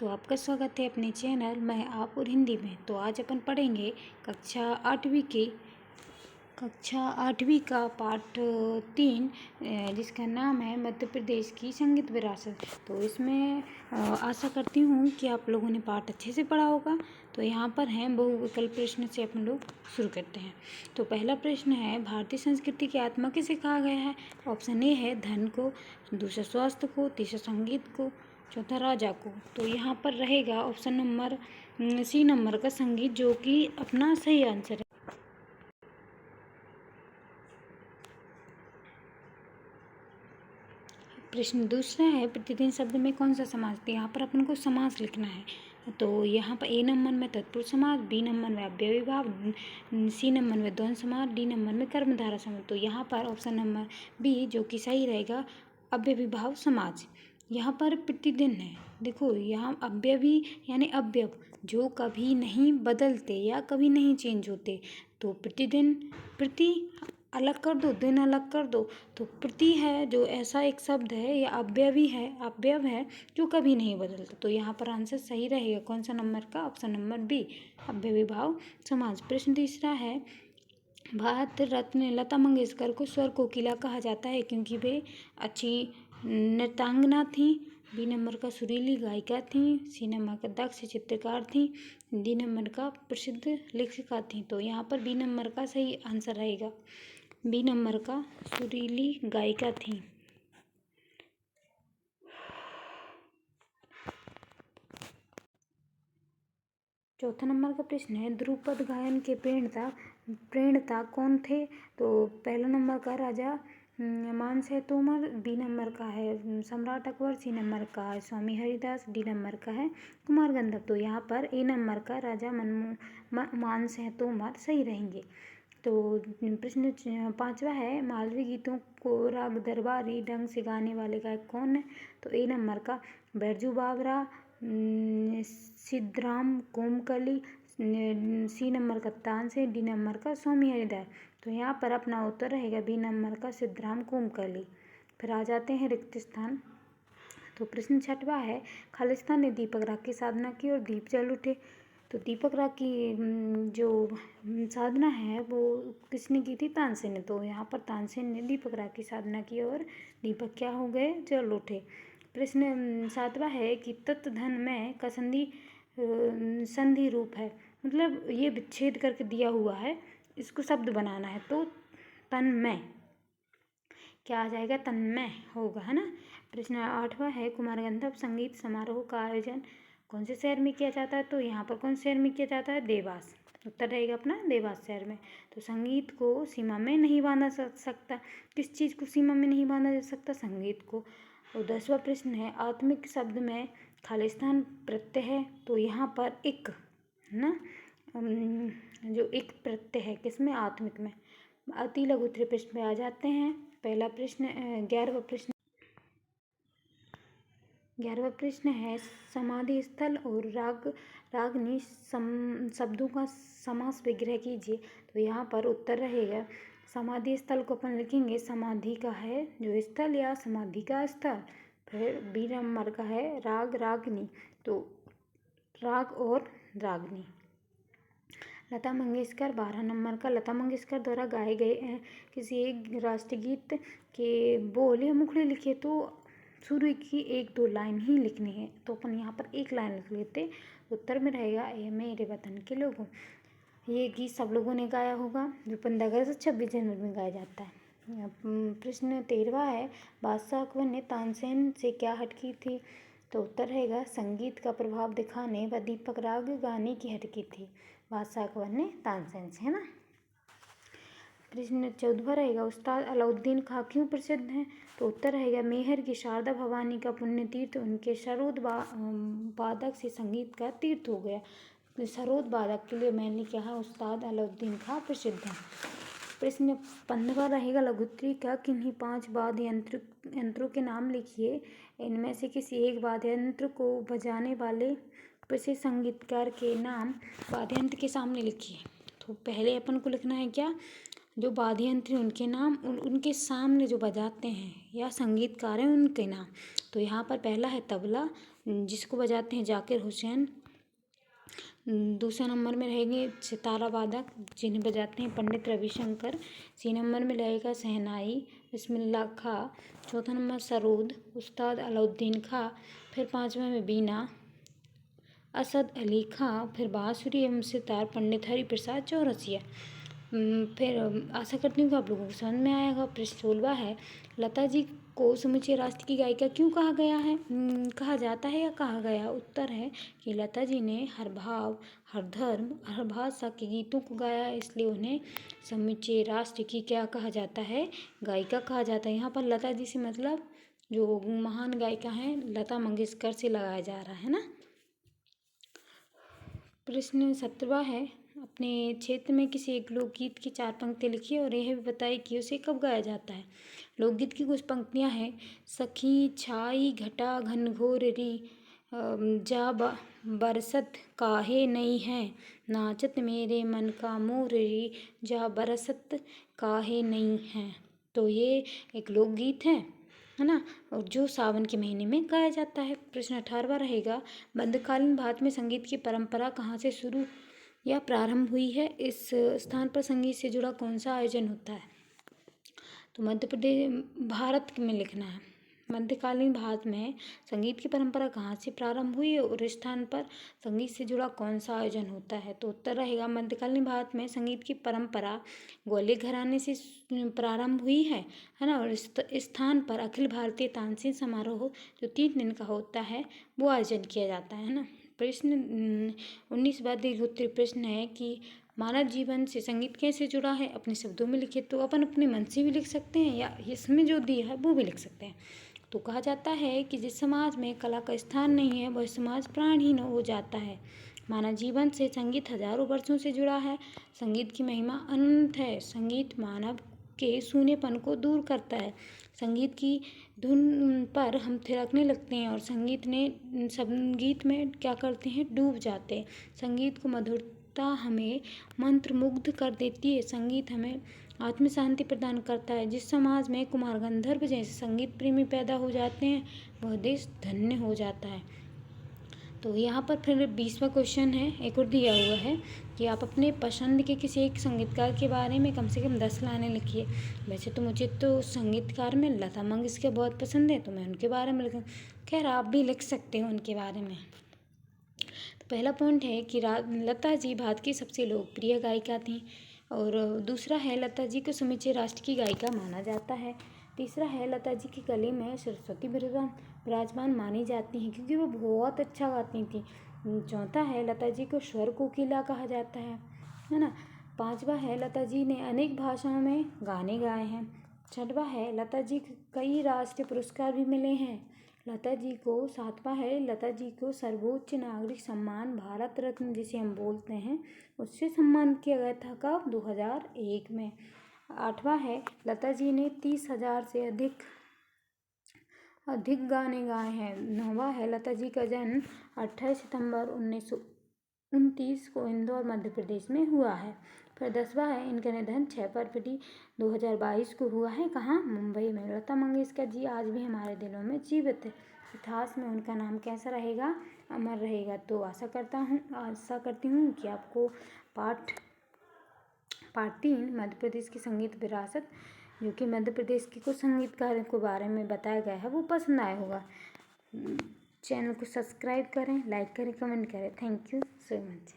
तो आपका स्वागत है अपने चैनल मैं आप और हिंदी में। तो आज अपन पढ़ेंगे कक्षा आठवीं का पाठ 3 जिसका नाम है मध्य प्रदेश की संगीत विरासत। तो इसमें आशा करती हूँ कि आप लोगों ने पाठ अच्छे से पढ़ा होगा। तो यहाँ पर हैं बहुविकल्प प्रश्न से अपन लोग शुरू करते हैं। तो पहला प्रश्न है, भारतीय संस्कृति की आत्मा किसे कहा गया है? ऑप्शन ए है धन को, दूसरा स्वास्थ्य को, तीसरा संगीत को, चौथा राजा को। तो यहाँ पर रहेगा ऑप्शन नंबर सी नंबर का संगीत, जो कि अपना सही आंसर है। प्रश्न दूसरा है, प्रतिदिन शब्द में कौन सा समास? तो यहाँ पर अपन को समास लिखना है। तो यहाँ पर ए नंबर में तत्पुरुष समास, बी नंबर में अव्ययी भाव, सी नंबर में द्वंद्व समास, डी नंबर में कर्मधारय समास। तो यहाँ पर ऑप्शन नंबर बी जो कि सही रहेगा, अव्ययी भाव समास। यहाँ पर प्रतिदिन है, देखो यहाँ अव्ययी यानी अवयव जो कभी नहीं बदलते या कभी नहीं चेंज होते। तो प्रतिदिन, प्रति अलग कर दो, दिन अलग कर दो, तो प्रति है जो ऐसा एक शब्द है या अवयव है जो कभी नहीं बदलता। तो यहाँ पर आंसर सही रहेगा कौन सा नंबर का? ऑप्शन नंबर बी, अव्ययी भाव समास। प्रश्न तीसरा है, भारत रत्न लता मंगेशकर को स्वर कोकिला कहा जाता है क्योंकि वे अच्छी नृत्यांगना थी, बी नंबर का सुरीली गायिका थी, सी नंबर का दक्ष चित्रकार थी, डी नंबर का प्रसिद्ध लेखिका थी। तो यहाँ पर बी नंबर का सही आंसर रहेगा, बी नंबर का सुरीली गायिका थी। चौथा नंबर का प्रश्न है, ध्रुपद गायन के प्रणेता कौन थे? तो पहला नंबर का राजा मानसिंह तोमर, बी नंबर का है सम्राट अकबर, सी नंबर का है स्वामी हरिदास, डी नंबर का है कुमार गंधर्व। तो यहाँ पर ए नंबर का राजा मानसिंह तोमर सही रहेंगे। तो प्रश्न पांचवा है, मालवी गीतों को राग दरबारी ढंग से गाने वाले गायक कौन है? तो ए नंबर का बैरजू बावरा, सिद्धराम कोमकली, सी नंबर का तानसेन, डी नंबर का स्वामी हरिदास। तो यहाँ पर अपना उत्तर रहेगा बी नंबर का सिद्धराम कोमकली। फिर आ जाते हैं रिक्त स्थान। तो प्रश्न छठवा है, खालिस्तान ने दीपक राग की साधना की और दीप जल उठे। तो दीपक राग की जो साधना है वो किसने की थी? तानसेन ने। तो यहाँ पर तानसेन ने दीपक राग की साधना की और दीपक क्या हो गए? जल उठे। प्रश्न सातवां है कि तत् धन में का संधि रूप है, मतलब ये विच्छेद करके दिया हुआ है, इसको शब्द बनाना है। तो तन्मय क्या आ जाएगा? तन्मय होगा, है ना। प्रश्न आठवां है, कुमार गंधर्व संगीत समारोह का आयोजन कौन से शहर में किया जाता है? तो यहाँ पर कौन से शहर में किया जाता है? देवास। उत्तर रहेगा अपना देवास शहर में। तो संगीत को सीमा में नहीं बांधा सकता, किस चीज़ को सीमा में नहीं बांधा जा सकता? संगीत को। और 10वां प्रश्न है, आत्मिक शब्द में खालिस्तान प्रत्यय है। तो यहाँ पर एक है ना, जो एक प्रत्यय है किसमें? आत्मिक में। अति लघु उत्तरीय प्रश्न में आ जाते हैं। पहला प्रश्न 11वां प्रश्न है, समाधि स्थल और रागनी शब्दों का समास विग्रह कीजिए। तो यहाँ पर उत्तर रहेगा, समाधि स्थल को अपन लिखेंगे समाधि का है जो स्थल या समाधि का स्थल। फिर बी नंबर का है राग रागनी, तो राग और रागनी। लता मंगेशकर 12 नंबर का, लता मंगेशकर द्वारा गाए गए किसी एक राष्ट्रगीत के बोल या मुखड़े लिखे। तो शुरू की 1-2 लाइन ही लिखनी है, तो अपन यहाँ पर एक लाइन लिख लेते। उत्तर में रहेगा ए मेरे वतन के लोगों। ये गीत सब लोगों ने गाया होगा, जो 15 अगस्त 26 जनवरी में गाया जाता है। प्रश्न 13वां है, बादशाह अकबर ने तानसेन से क्या हट की थी? तो उत्तर रहेगा संगीत का प्रभाव दिखाने व दीपक राग गाने की हट की थी बादशाह अकबर ने तानसेन से, है ना। प्रश्न 14वां रहेगा, उस्ताद अलाउद्दीन खां क्यों प्रसिद्ध हैं? तो उत्तर रहेगा मेहर की शारदा भवानी का पुण्य तीर्थ उनके सरोद वादक से संगीत का तीर्थ हो गया। सरोद वादक के लिए मैंने कहा उस्ताद अलाउद्दीन खां प्रसिद्ध हैं। प्रश्न 15वां रहेगा, लघुत्तरी का किन्हीं 5 वाद्य यंत्रों के नाम लिखिए। इनमें से किसी एक वाद्य यंत्र को बजाने वाले प्रसिद्ध संगीतकार के नाम वाद्य यंत्र के सामने लिखिए। तो पहले अपन को लिखना है क्या? जो वाद्य यंत्र उनके नाम, उनके सामने जो बजाते हैं या संगीतकार हैं उनके नाम। तो यहाँ पर पहला है तबला, जिसको बजाते हैं जाकिर हुसैन। दूसरे नंबर में रहेंगे सितारा वादक, जिन्हें बजाते हैं पंडित रविशंकर। 3 नंबर में रहेगा शहनाई बिस्मिल्लाह खां। चौथा नंबर सरोद उस्ताद अलाउद्दीन खां। फिर 5वें में बीना असद अली खां। फिर बांसुरी एवं सितार पंडित हरिप्रसाद चौरसिया। फिर आशा करती हूँ कि आप लोगों को समझ में आएगा। प्रश्न 16 है, लता जी को समूचे राष्ट्र की गायिका क्यों कहा गया है, कहा जाता है या कहा गया। उत्तर है कि लता जी ने हर भाव, हर धर्म, हर भाषा के गीतों को गाया है, इसलिए उन्हें समूचे राष्ट्र की क्या कहा जाता है, गायिका कहा जाता है। यहाँ पर लता जी से मतलब जो महान गायिका हैं लता मंगेशकर से लगाया जा रहा है ना। प्रश्न 17 है, अपने क्षेत्र में किसी एक लोकगीत की 4 पंक्तियाँ लिखिए और यह भी बताइए कि उसे कब गाया जाता है। लोकगीत की कुछ पंक्तियाँ हैं, सखी छाई घटा घनघोर री, जा बरसत काहे नहीं है, नाचत मेरे मन का मोर री, जा बरसत काहे नहीं है। तो ये एक लोकगीत है ना, और जो सावन के महीने में गाया जाता है। प्रश्न 18वां रहेगा, मध्यकालीन भारत में संगीत की परंपरा कहाँ से शुरू या प्रारंभ हुई है, इस स्थान पर संगीत से जुड़ा कौन सा आयोजन होता है। तो मध्य प्रदेश भारत में लिखना है, मध्यकालीन भारत में संगीत की परंपरा कहाँ से प्रारंभ हुई और इस स्थान पर संगीत से जुड़ा कौन सा आयोजन होता है। तो उत्तर रहेगा, मध्यकालीन भारत में संगीत की परंपरा ग्वालियर घराने से प्रारंभ हुई है ना, और इस स्थान पर अखिल भारतीय तानसेन समारोह जो 3 दिन का होता है वो आयोजन किया जाता है ना। प्रश्न 19वां दीर्घोत्तरीय प्रश्न है कि मानव जीवन से संगीत कैसे जुड़ा है, अपने शब्दों में लिखे। तो अपन अपने मन से भी लिख सकते हैं या इसमें जो दिया है वो भी लिख सकते हैं। तो कहा जाता है कि जिस समाज में कला का स्थान नहीं है वह समाज प्राणहीन हो जाता है। मानव जीवन से संगीत हजारों वर्षों से जुड़ा है। संगीत की महिमा अनंत है। संगीत मानव के सूनेपन को दूर करता है। संगीत की धुन पर हम थिरकने लगते हैं और संगीत में क्या करते हैं, डूब जाते हैं। संगीत को मधुरता हमें मंत्रमुग्ध कर देती है। संगीत हमें आत्म शांति प्रदान करता है। जिस समाज में कुमार गंधर्व जैसे संगीत प्रेमी पैदा हो जाते हैं वह देश धन्य हो जाता है। तो यहाँ पर फिर 20वां क्वेश्चन है, एक और दिया हुआ है कि आप अपने पसंद के किसी एक संगीतकार के बारे में कम से कम 10 लाइनें लिखिए। वैसे तो मुझे तो संगीतकार में लता मंगेशकर बहुत पसंद है, तो मैं उनके बारे में लिखूँ। खैर आप भी लिख सकते हो उनके बारे में। तो पहला पॉइंट है कि लता जी भारत की सबसे लोकप्रिय गायिका थी, और दूसरा है लता जी को समूचे राष्ट्र की गायिका माना जाता है। तीसरा है लता जी के गले में सरस्वती विराजमान मानी जाती हैं क्योंकि वो बहुत अच्छा गाती थी। चौथा है लता जी को स्वर कोकिला कहा जाता है ना। 5वां है लता जी ने अनेक भाषाओं में गाने गाए हैं। 6वां है लता जी को कई राष्ट्रीय पुरस्कार भी मिले हैं। लता जी को 7वां है लता जी को सर्वोच्च नागरिक सम्मान भारत रत्न जिसे हम बोलते हैं उससे सम्मानित किया गया था, कब, 2001 में। 8वां है लता जी ने 30,000 से अधिक गाने गाए हैं। 9वां है लता जी का जन्म 28 सितंबर 1929 को इंदौर मध्य प्रदेश में हुआ है। फिर 10वां है इनका निधन 6 फरवरी 2022 को हुआ है, कहाँ, मुंबई में। लता मंगेशकर जी आज भी हमारे दिलों में जीवित है। इतिहास में उनका नाम कैसा रहेगा, अमर रहेगा। तो आशा करती हूँ कि आपको पार्ट 3 मध्य प्रदेश की संगीत विरासत जो कि मध्य प्रदेश के कुछ संगीतकारों के बारे में बताया गया है वो पसंद आया होगा। चैनल को सब्सक्राइब करें, लाइक करें, कमेंट करें। Thank you so much.